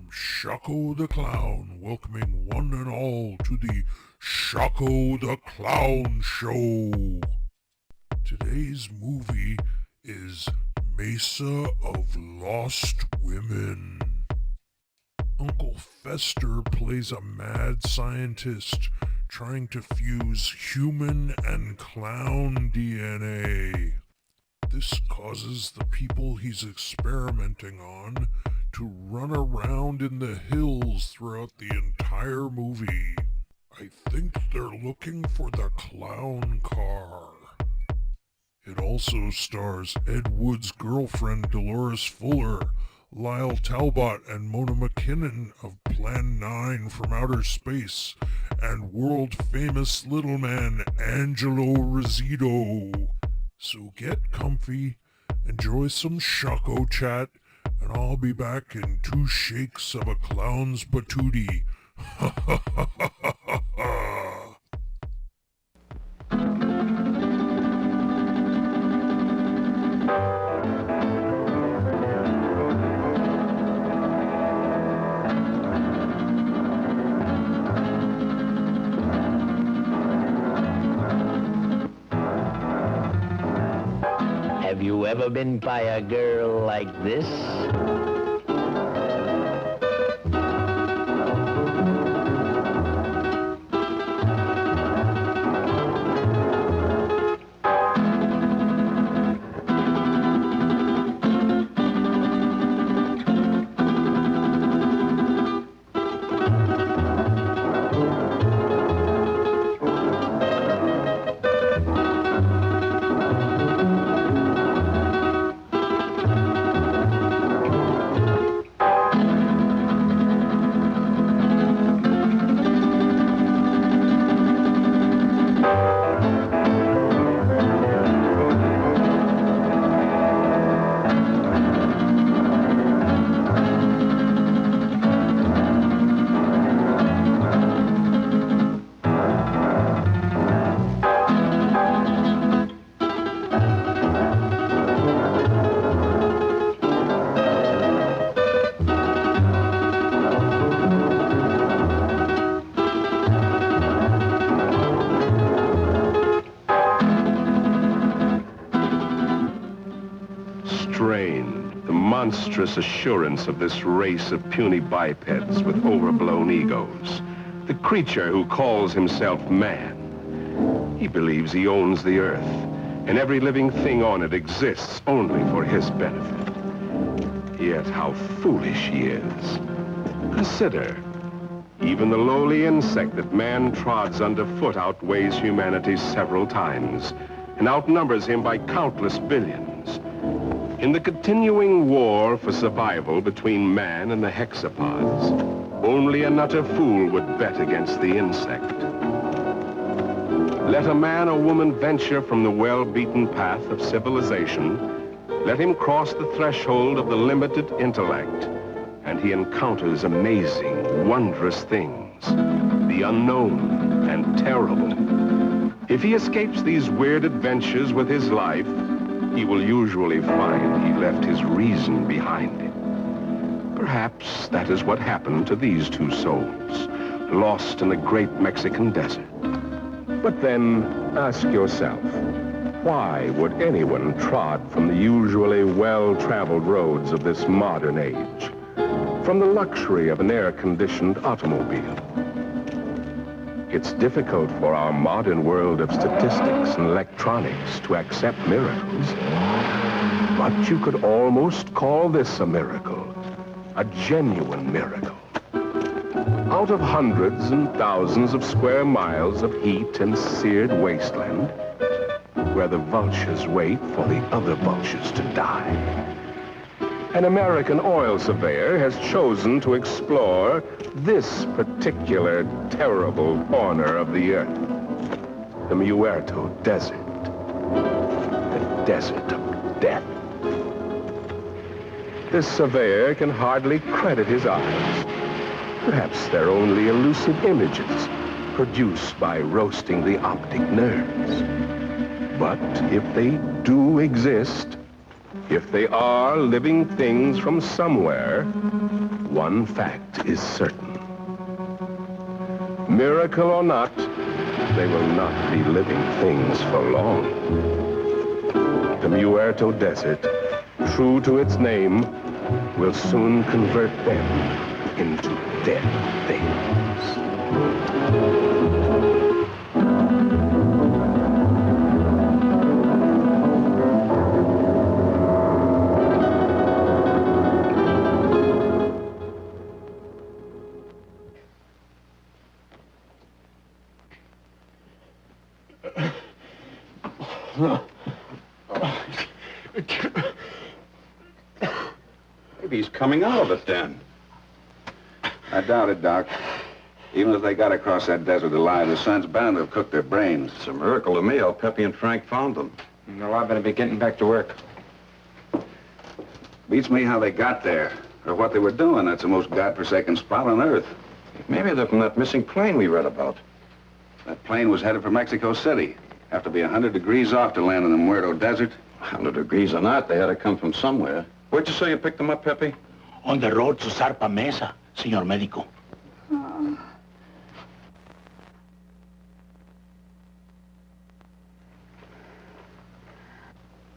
am Shocko the Clown, welcoming one and all to the Shocko the Clown Show. Today's movie is Mesa of Lost Women. Uncle Fester plays a mad scientist trying to fuse human and clown DNA. This causes the people he's experimenting on to run around in the hills throughout the entire movie. I think they're looking for the clown car. It also stars Ed Wood's girlfriend Dolores Fuller, Lyle Talbot and Mona McKinnon of Plan 9 from Outer Space, and world-famous little man Angelo Rizzuto. So get comfy, enjoy some Shocko chat, and I'll be back in 2 shakes of a clown's patootie. Ha ha ha ha ha ha! Have you ever been by a girl like this? The monstrous assurance of this race of puny bipeds with overblown egos. The creature who calls himself man. He believes he owns the earth, and every living thing on it exists only for his benefit. Yet how foolish he is. Consider, even the lowly insect that man trods underfoot outweighs humanity several times, and outnumbers him by countless billions. In the continuing war for survival between man and the hexapods, only an utter fool would bet against the insect. Let a man or woman venture from the well-beaten path of civilization, let him cross the threshold of the limited intellect, and he encounters amazing, wondrous things, the unknown and terrible. If he escapes these weird adventures with his life, he will usually find he left his reason behind him. Perhaps that is what happened to these 2 souls, lost in the great Mexican desert. But then, ask yourself, why would anyone trod from the usually well-traveled roads of this modern age, from the luxury of an air-conditioned automobile? It's difficult for our modern world of statistics and electronics to accept miracles. But you could almost call this a miracle, a genuine miracle. Out of hundreds and thousands of square miles of heat and seared wasteland, where the vultures wait for the other vultures to die, an American oil surveyor has chosen to explore this particular terrible corner of the earth, the Muerto Desert, the desert of death. This surveyor can hardly credit his eyes. Perhaps they're only elusive images produced by roasting the optic nerves. But if they do exist, if they are living things from somewhere, one fact is certain. Miracle or not, they will not be living things for long. The Muerto Desert, true to its name, will soon convert them into dead things. Maybe he's coming out of it then. I doubt it, Doc. Even if they got across that desert alive, the sun's bound to have cooked their brains. It's a miracle to me how Pepe and Frank found them. No, I better be getting back to work. Beats me how they got there, or what they were doing. That's the most godforsaken spot on Earth. Maybe they're from that missing plane we read about. That plane was headed for Mexico City. Have to be 100 degrees off to land in the Muerto Desert. 100 degrees or not, they had to come from somewhere. Where'd you say you picked them up, Pepe? On the road to Zarpa Mesa, señor médico.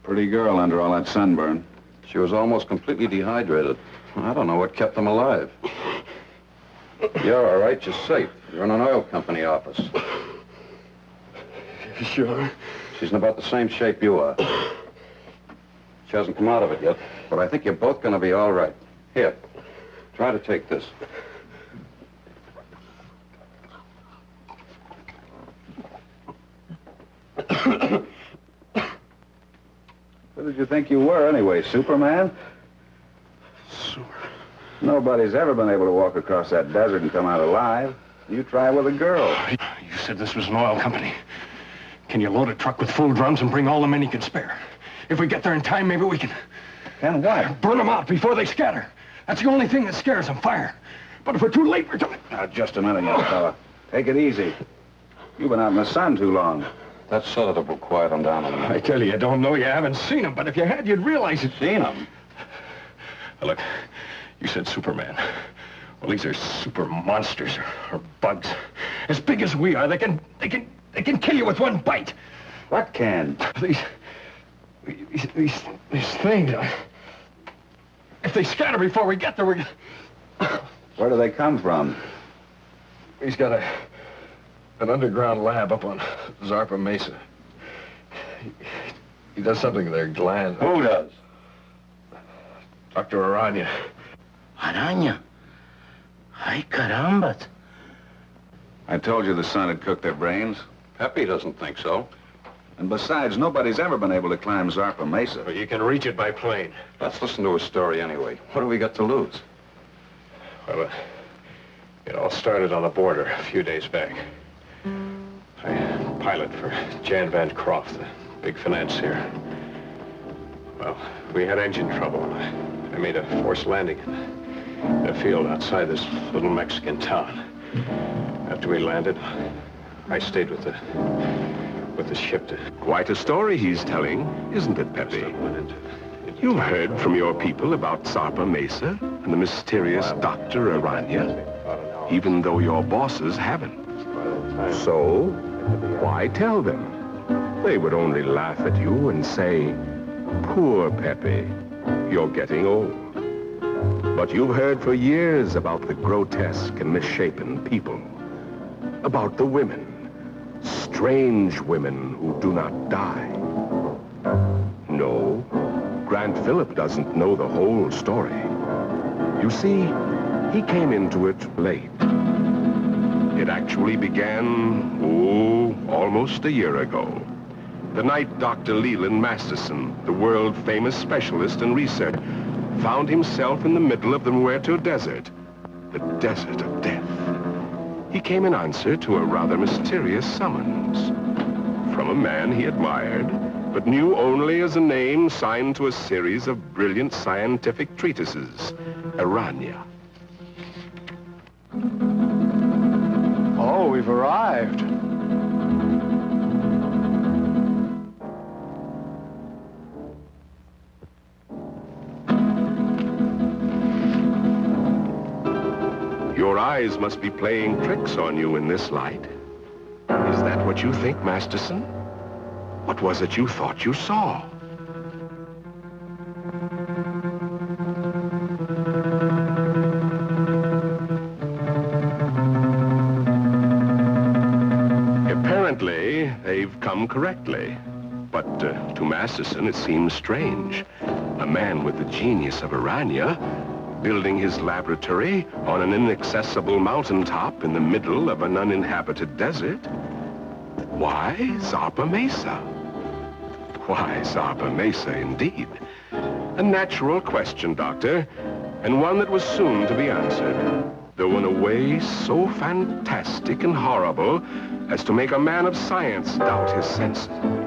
Pretty girl under all that sunburn. She was almost completely dehydrated. I don't know what kept them alive. You're all right, you're safe. You're in an oil company office. Sure. She's in about the same shape you are. She hasn't come out of it yet, but I think you're both going to be all right. Here, try to take this. What did you think you were, anyway, Superman? Nobody's ever been able to walk across that desert and come out alive. You try with a girl. You said this was an oil company. Can you load a truck with full drums and bring all the men you can spare? If we get there in time, maybe we can... Can what? Burn them out before they scatter. That's the only thing that scares them, fire. But if we're too late, we're coming... Now, just a minute, young fella. Take it easy. You've been out in the sun too long. That sedative will quiet them down a minute. I tell you, I don't know you haven't seen them, but if you had, you'd realize it. Seen them? Look, you said Superman. Well, these are super monsters or bugs. As big as we are, they can kill you with one bite. What can? These things. If they scatter before we get there, we're... Where do they come from? He's got an underground lab up on Zarpa Mesa. He does something to their glands. Who does? Dr. Aranya. Araña. Ay, caramba. I told you the sun had cooked their brains. Pepe doesn't think so. And besides, nobody's ever been able to climb Zarpa Mesa. But you can reach it by plane. Let's listen to his story anyway. What do we got to lose? Well, it all started on the border a few days back. I pilot for Jan Van Croft, the big financier. Well, we had engine trouble. I made a forced landing in a field outside this little Mexican town. After we landed, I stayed with the ship to... Quite a story he's telling, isn't it, Pepe? You've heard from your people about Zarpa Mesa and the mysterious Dr. Aranya, even though your bosses haven't. So, why tell them? They would only laugh at you and say, "Poor Pepe, you're getting old." But you've heard for years about the grotesque and misshapen people, about the women, strange women who do not die. No, Grant Phillip doesn't know the whole story. You see, he came into it late. It actually began, almost a year ago. The night Dr. Leland Masterson, the world-famous specialist in research, found himself in the middle of the Muerto Desert, the desert of death. He came in answer to a rather mysterious summons from a man he admired, but knew only as a name signed to a series of brilliant scientific treatises, Aranya. Oh, we've arrived. Your eyes must be playing tricks on you in this light. Is that what you think, Masterson? What was it you thought you saw? Apparently, they've come correctly. But to Masterson, it seems strange. A man with the genius of Aranya building his laboratory on an inaccessible mountaintop in the middle of an uninhabited desert. Why Zarpa Mesa? Why Zarpa Mesa, indeed? A natural question, Doctor, and one that was soon to be answered, though in a way so fantastic and horrible as to make a man of science doubt his senses.